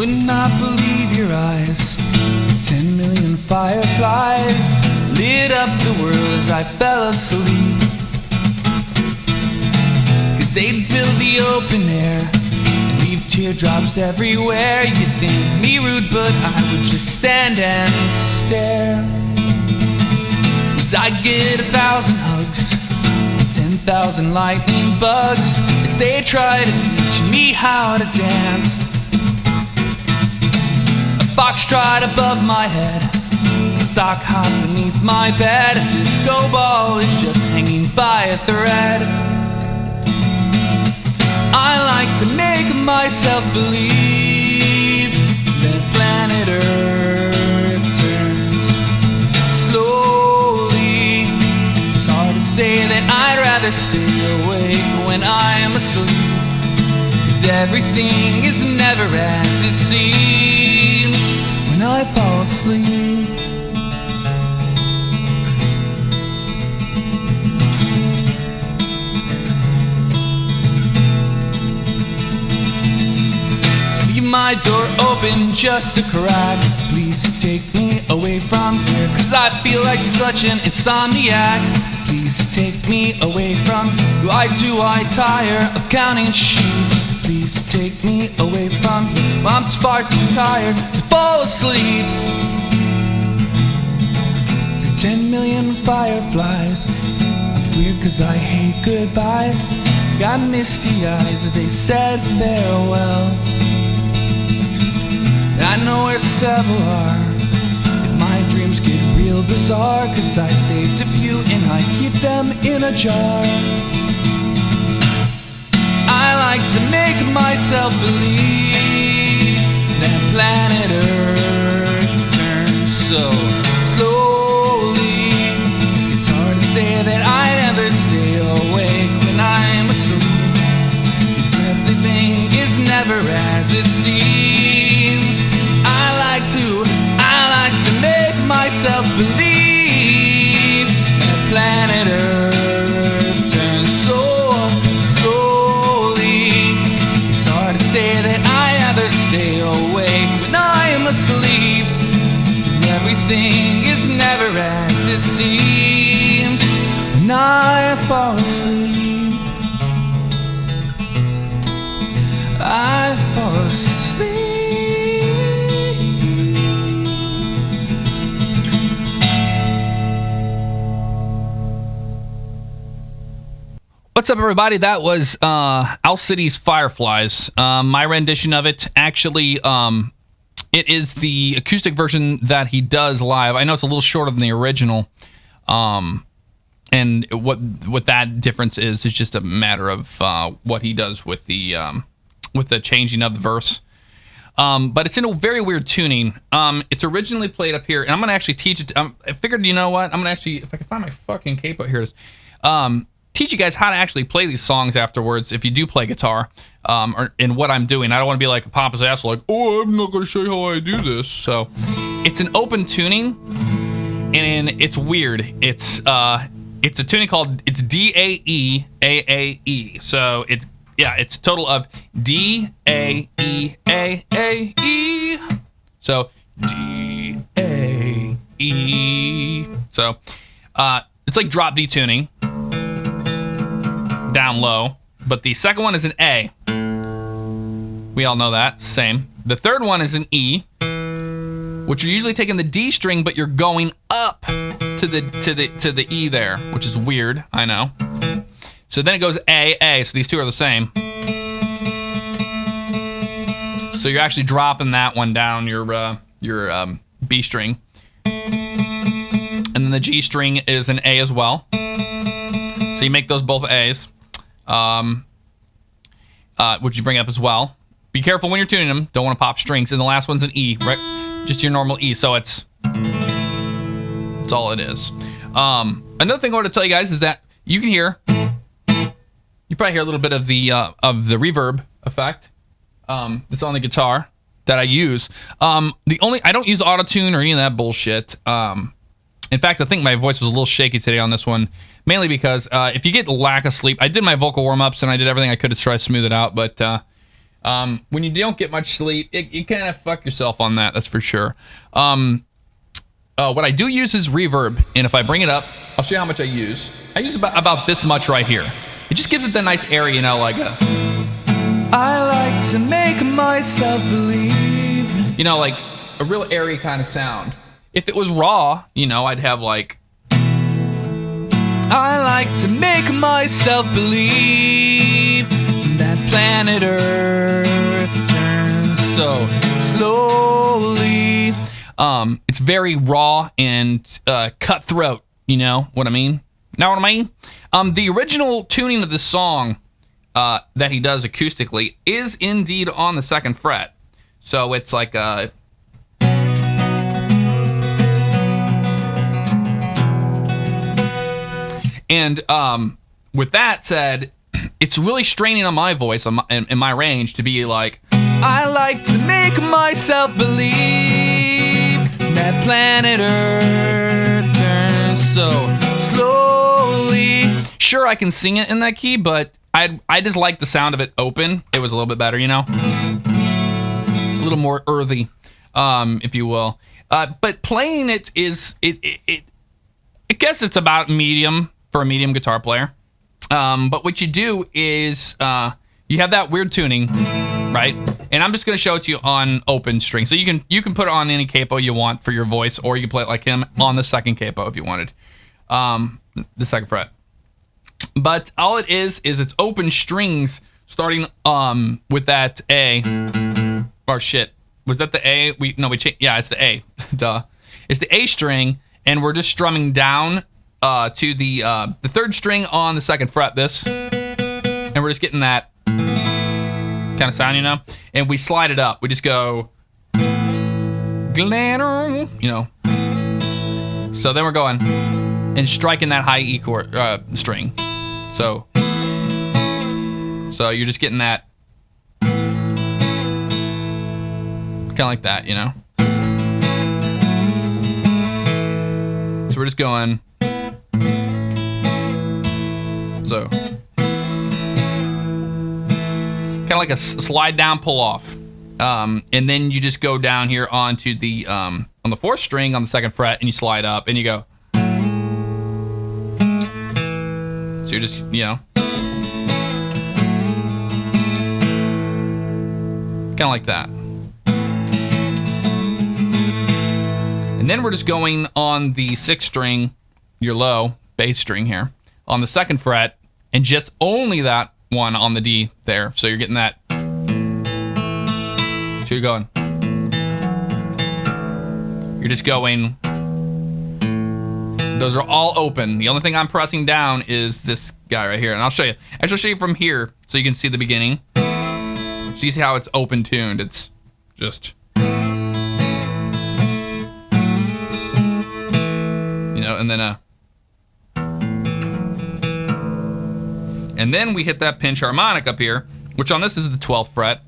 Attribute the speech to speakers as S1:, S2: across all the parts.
S1: would not believe your eyes. 10 million fireflies lit up the world as I fell asleep. 'Cause they'd fill the open air and leave teardrops everywhere. You think me rude, but I would just stand and stare. 'Cause I get 1,000 hugs, 10,000 lightning bugs as they try to teach me how to dance. A foxtrot above my head, a sock hop beneath my bed, a disco ball is just hanging by a thread. I like to make myself believe that planet Earth turns slowly. It's hard to say that I'd rather stay awake when I am asleep, 'cause everything is never as it seems when I fall asleep. My door open just a crack. Please take me away from here, 'cause I feel like such an insomniac. Please take me away from who I tire of counting sheep. Please take me away from here. I'm far too tired to fall asleep. The 10 million fireflies, weird 'cause I hate goodbye. Got misty eyes as they said farewell. I know where several are if my dreams get real bizarre, 'cause I saved a few and I keep them in a jar. I like to make myself believe that planet Earth turns so slowly. It's hard to say that I never stay awake when I'm asleep, 'cause everything is never as it seems. I like to make myself believe that planet Earth turns so slowly. It's hard to say that I ever stay awake when I am asleep, 'cause everything is never as it seems when I fall asleep. I fall asleep. What's up, everybody? That was Owl City's Fireflies. My rendition of it. Actually, it is the acoustic version that he does live. I know it's a little shorter than the original. And what that difference is just a matter of what he does with the changing of the verse. But it's in a very weird tuning. It's originally played up here, and I'm going to actually teach it. I figured, you know what? I'm going to actually, if I can find my fucking capo, here it is. Teach you guys how to actually play these songs afterwards if you do play guitar, or in what I'm doing. I don't want to be like a pompous asshole, like, oh, I'm not going to show you how I do this. So it's an open tuning, and it's weird. It's a tuning called, it's D-A-E, A-A-E. So it's a total of D-A-E, A-A-E. So D-A-E. So it's like drop D tuning, down low, but the second one is an A. We all know that. Same. The third one is an E, which you're usually taking the D string, but you're going up to the E there, which is weird. I know. So then it goes A, A. So these two are the same. So you're actually dropping that one down your B string, and then the G string is an A as well. So you make those both A's. Which you bring up as well. Be careful when you're tuning them. Don't want to pop strings. And the last one's an E, right? Just your normal E. So that's all it is. Another thing I want to tell you guys is that you can hear, you probably hear a little bit of the reverb effect that's on the guitar that I use. I don't use auto-tune or any of that bullshit. In fact, I think my voice was a little shaky today on this one, mainly because if you get lack of sleep, I did my vocal warm-ups and I did everything I could to try to smooth it out, but When you don't get much sleep, you kind of fuck yourself on that. That's for sure. What I do use is reverb, and if I bring it up, I'll show you how much I use. I use about this much right here. It just gives it the nice airy, you know, like a... I like to make myself believe. You know, like a real airy kind of sound. If it was raw, you know, I'd have like... I like to make myself believe that planet Earth turns so slowly. It's very raw and cutthroat, you know what I mean? Know what I mean? The original tuning of this song that he does acoustically is indeed on the 2nd fret. So it's like a... And with that said, it's really straining on my voice in my range to be like, I like to make myself believe that planet Earth turns so slowly. Sure, I can sing it in that key, but I just like the sound of it open. It was a little bit better, you know? A little more earthy, if you will. But playing it is, I guess it's about medium for a medium guitar player. But what you do is you have that weird tuning, right? And I'm just going to show it to you on open string. So you can put it on any capo you want for your voice, or you can play it like him on the 2nd capo if you wanted, the 2nd fret. But all it is it's open strings starting with that A. Or shit, was that the A? We changed. Yeah, it's the A. Duh, it's the A string, and we're just strumming down to the 3rd string on the 2nd fret. This, and we're just getting that kind of sound, you know. And we slide it up. We just go, glitter, you know. So then we're going and striking that high E chord string. So you're just getting that kind of like that, you know. So we're just going. So kind of like a slide down, pull off, and then you just go down here onto the on the 4th string on the 2nd fret, and you slide up, and you go. So you're just, you know, kind of like that. And then we're just going on the 6th string, your low bass string here, on the 2nd fret, and just only that one on the D there. So you're getting that. So you're going. You're just going. Those are all open. The only thing I'm pressing down is this guy right here. And I'll show you. Actually, I'll show you from here so you can see the beginning. So you see how it's open tuned. It's just... You know, and then and then we hit that pinch harmonic up here, which on this is the 12th fret.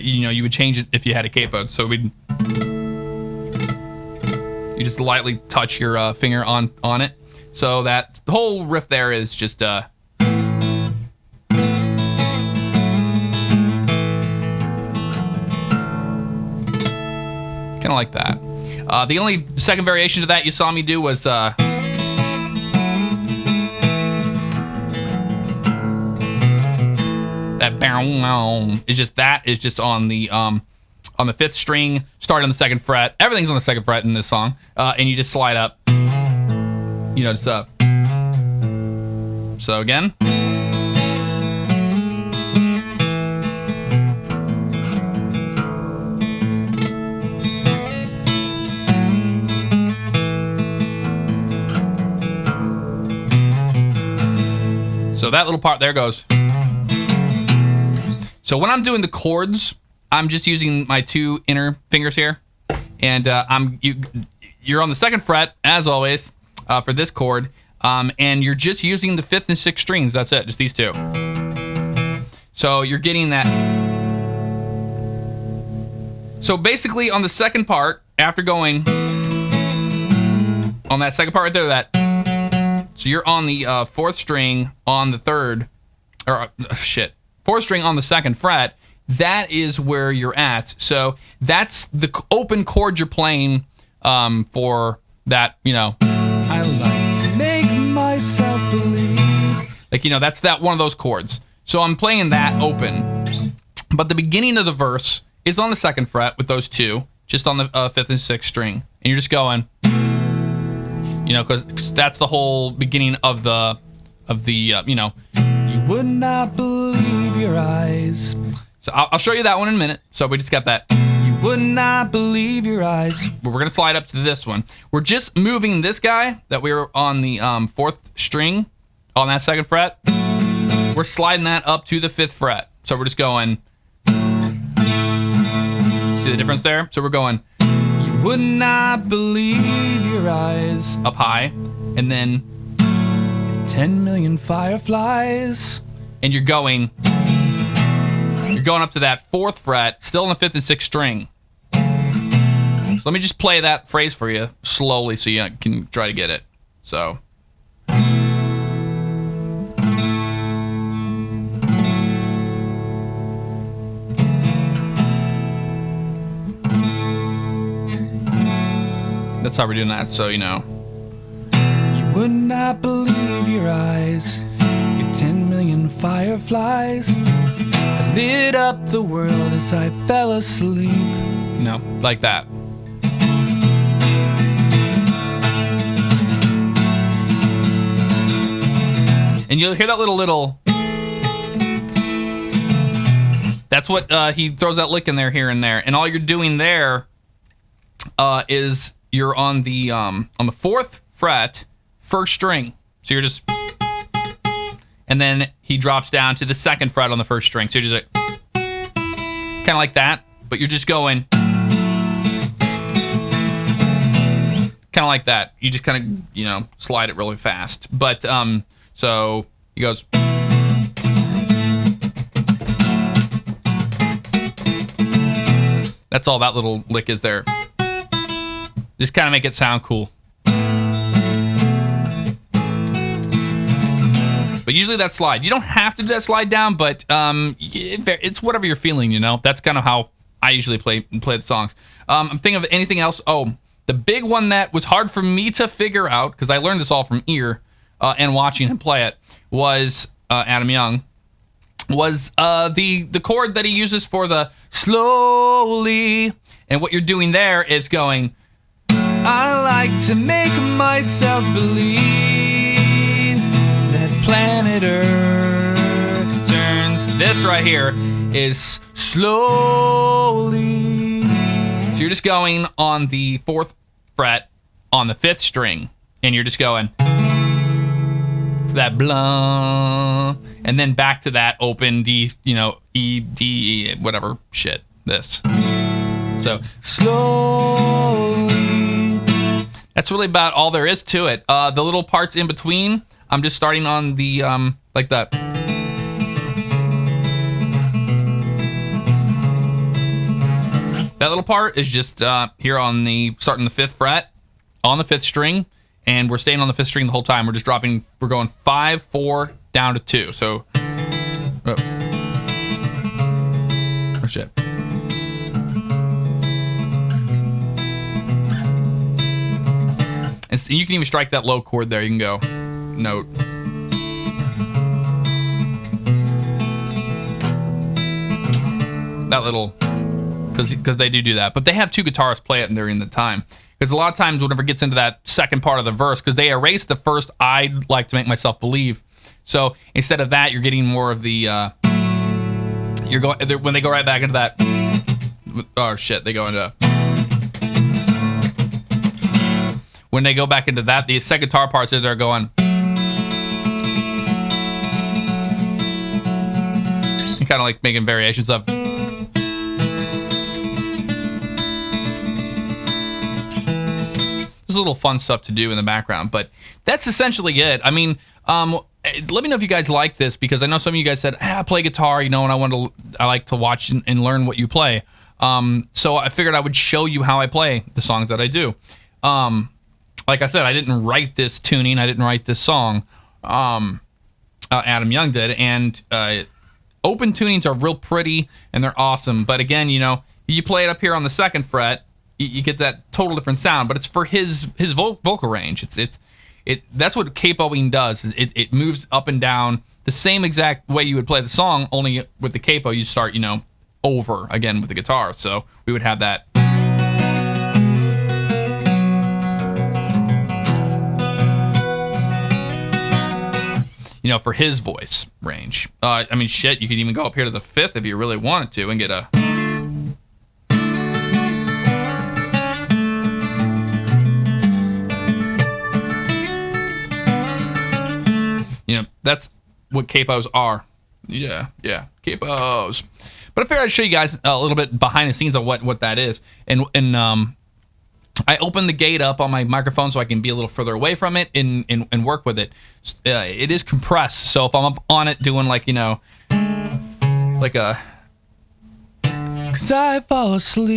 S1: You know, you would change it if you had a capo. So you just lightly touch your finger on it. So that the whole riff there is just kind of like that. The only second variation to that you saw me do was that is just on the 5th string, start on the 2nd fret. Everything's on the 2nd fret in this song, and you just slide up. You know, just up. So again. So that little part there goes. So when I'm doing the chords, I'm just using my 2 inner fingers here, and you're on the 2nd fret as always for this chord, and you're just using the 5th and 6th strings. That's it, just these 2. So you're getting that. So basically, on the 2nd part, after going on that 2nd part right there, that. So you're on the 4th string on the 3rd, or 4th string on the 2nd fret, that is where you're at. So that's the open chord you're playing for that, I like to make myself believe. Like, that's that one of those chords. So I'm playing that open. But the beginning of the verse is on the 2nd fret with those two, just on the 5th and 6th string. And you're just going, because that's the whole beginning of the you would not believe your eyes. So I'll show you that one in a minute. So we just got that. You would not believe your eyes. But we're going to slide up to this one. We're just moving this guy that we were on the 4th string on that 2nd fret. We're sliding that up to the 5th fret. So we're just going. See the difference there? So we're going. You would not believe your eyes up high. And then 10 million fireflies. And you're going up to that 4th fret, still on the 5th and 6th string. So let me just play that phrase for you slowly so you can try to get it. So. That's how we're doing that, so You would not believe your eyes if 10 million fireflies lit up the world as I fell asleep. Like that. And you'll hear that little. That's what he throws that lick in there here and there. And all you're doing there is you're on the 4th fret, 1st string. So you're just. And then he drops down to the 2nd fret on the 1st string. So you're just like, kind of like that, but you're just going, kind of like that. You just kind of, slide it really fast. But, so he goes. That's all that little lick is there. Just kind of make it sound cool. But usually that slide. You don't have to do that slide down, but it's whatever you're feeling, That's kind of how I usually play the songs. I'm thinking of anything else. Oh, the big one that was hard for me to figure out, because I learned this all from ear and watching him play it, was Adam Young, was the chord that he uses for the slowly. And what you're doing there is going, I like to make myself believe planet Earth turns. This right here is slowly. So you're just going on the 4th fret on the 5th string, and you're just going that blah, and then back to that open D, E, D, whatever shit. This. So slowly. That's really about all there is to it. The little parts in between. I'm just starting on the, like that. That little part is just here on starting the 5th fret, on the 5th string, and we're staying on the 5th string the whole time. We're just dropping, we're going 5, 4, down to 2. So, oh shit. And you can even strike that low chord there. You can go. Note. That little, because they do that, but they have 2 guitarists play it during the time. Because a lot of times, whenever it gets into that second part of the verse, because they erase the first, I'd like to make myself believe. So instead of that, you're getting more of the. When they go right back into that. Oh shit! They go into. When they go back into that, the second guitar parts that they're going. Kind of like making variations of. There's a little fun stuff to do in the background, but that's essentially it. I mean, let me know if you guys like this, because I know some of you guys said, I play guitar, and I like to watch and learn what you play. So I figured I would show you how I play the songs that I do. Like I said, I didn't write this tuning. I didn't write this song. Adam Young did, and open tunings are real pretty and they're awesome. But again, you know, you play it up here on the 2nd fret, you get that total different sound. But it's for his vocal range. That's what capoing does. It moves up and down the same exact way you would play the song, only with the capo you start, you know, over again with the guitar. So we would have that. You know, for his voice range. I mean, shit, you could even go up here to the 5th if you really wanted to and get a... You know, that's what capos are. Yeah, capos. But I figured I'd show you guys a little bit behind the scenes of what that is. And I opened the gate up on my microphone so I can be a little further away from it and work with it. It is compressed, so if I'm up on it doing like, you know, like a... 'Cause I fall asleep.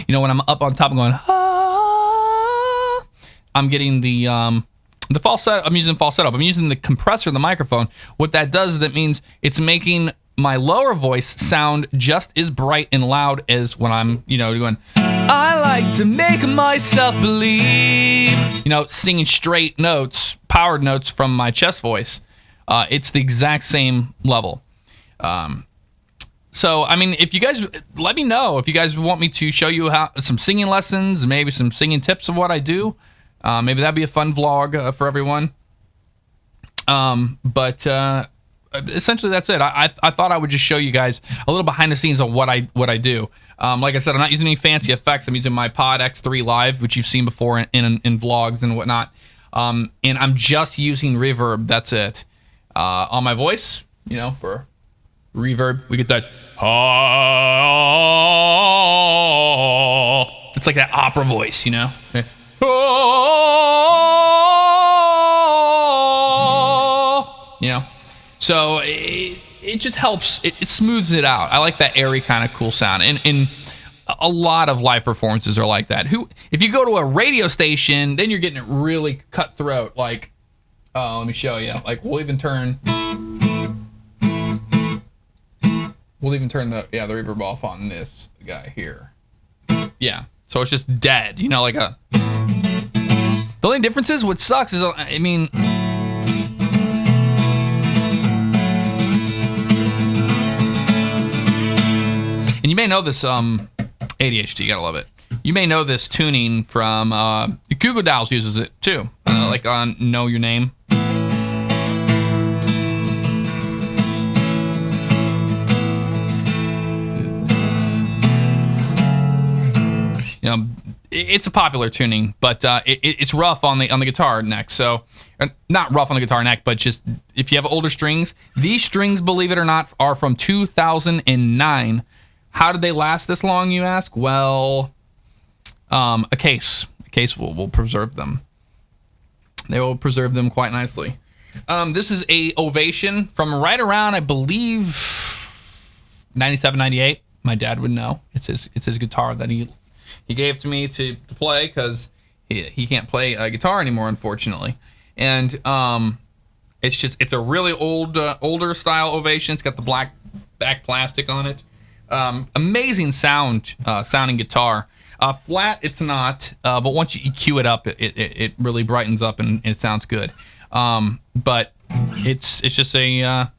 S1: You know, when I'm up on top and going, ah, I'm getting the falsetto. I'm using falsetto. I'm using the compressor of the microphone. What that does is that means it's making my lower voice sound just as bright and loud as when I'm, you know, doing, I like to make myself believe, you know, singing straight notes, powered notes from my chest voice. It's the exact same level. So, I mean, if you guys, let me know if you guys want me to show you how some singing lessons, maybe some singing tips of what I do. Maybe that'd be a fun vlog for everyone. But essentially that's it. I thought I would just show you guys a little behind the scenes of what I do. Like I said, I'm not using any fancy effects. I'm using my Pod X3 Live, which you've seen before in vlogs and whatnot. And I'm just using reverb. That's it. On my voice, you know, for reverb, we get that. It's like that opera voice, you know. You know. So it just helps. It smooths it out. I like that airy kind of cool sound. And a lot of live performances are like that. If you go to a radio station, then you're getting it really cutthroat. Like, let me show you. Like, we'll even turn the reverb off on this guy here. Yeah. So it's just dead. You know, like a... The only difference is what sucks is, I mean... And you may know this, ADHD, you gotta love it. You may know this tuning from, Google Dolls uses it too, like on Know Your Name. You know, it's a popular tuning, but it's rough on the guitar neck. So, not rough on the guitar neck, but just if you have older strings, these strings, believe it or not, are from 2009. How did they last this long, you ask? Well, a case will preserve them. They will preserve them quite nicely. This is a Ovation from right around, I believe, 97, 98. My dad would know. It's his guitar that he gave to me to play because he can't play a guitar anymore, unfortunately. And it's a really older style Ovation. It's got the black back plastic on it. Amazing sounding guitar. Flat, it's not, but once you EQ it up, it really brightens up and it sounds good. But it's just I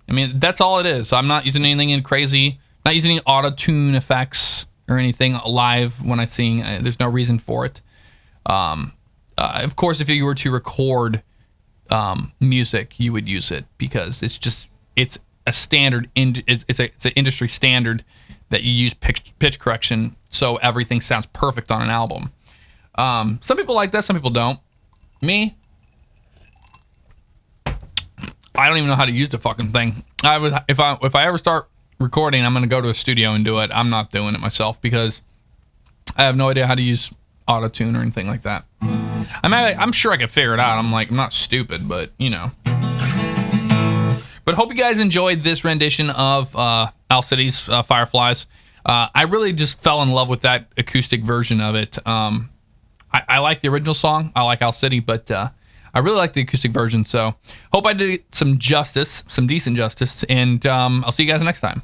S1: mean, that's all it is. I'm not using anything in crazy, not using any auto-tune effects or anything live when I sing. There's no reason for it. Of course, if you were to record music, you would use it because it's a standard. It's an industry standard that you use pitch correction so everything sounds perfect on an album. Some people like that, some people don't. Me, I don't even know how to use the fucking thing. If I ever start recording, I'm gonna go to a studio and do it. I'm not doing it myself because I have no idea how to use auto-tune or anything like that. I'm sure I could figure it out. I'm not stupid, but you know. But hope you guys enjoyed this rendition of Owl City's Fireflies. I really just fell in love with that acoustic version of it. I like the original song. I like Owl City, but I really like the acoustic version. So hope I did some justice, some decent justice, and I'll see you guys next time.